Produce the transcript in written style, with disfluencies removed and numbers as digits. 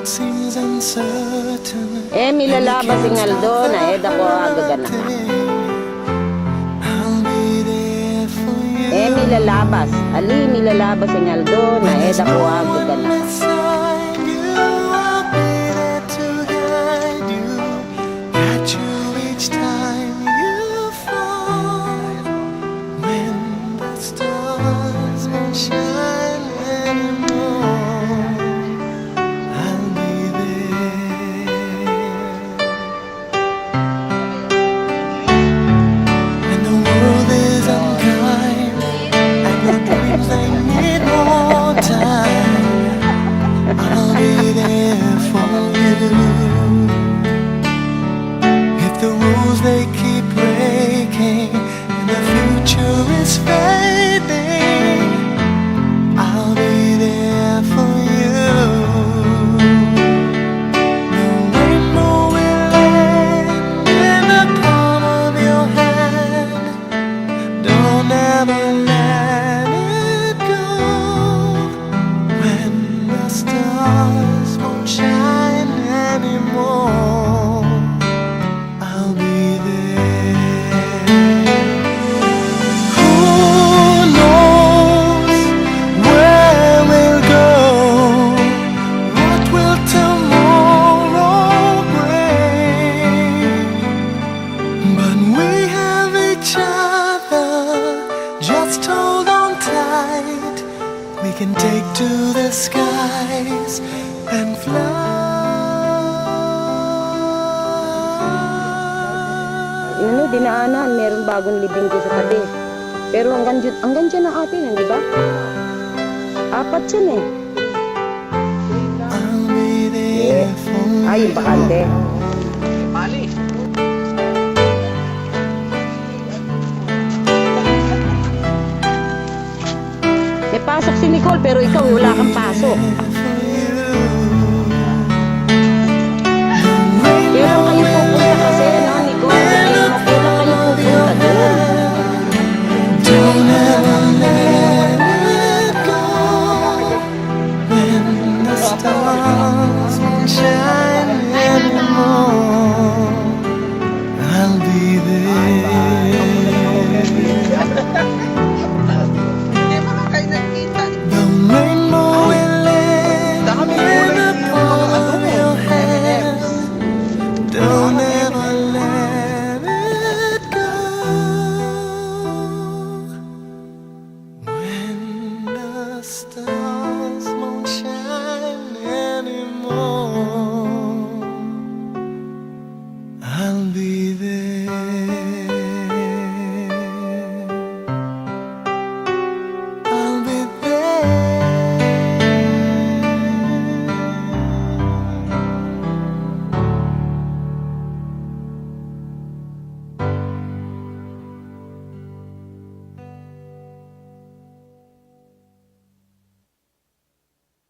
seems uncertain. Milalabas si Aldo na dako agagana. I'll be there for you. Milalabas. Ali milalabas si Aldo na dako agagana. Beside you, I'll be there to guide you, catch you each time you fall. When the stars won't shine anymore, I'll be there. When the world is unkind and your dreams they need more time, I'll be there for you. If the rules they keep breaking and the future is fading, I'll be there for you. The rainbow will land in the palm of your hand. Don't ever let it go. When the stars won't shine anymore, I'll be there. Who knows where we'll go? What will tomorrow bring? But we have each other, just hold on tight. We can take to the skies and fly. Dinaanan, meron bagong libing ko sa tabi. Pero hanggang dyan ang atin, di ba? 4 yan eh. I'll be there for you. Ay, yung bakante. Mali. May pasok si Nicole, pero ikaw wala kang pasok.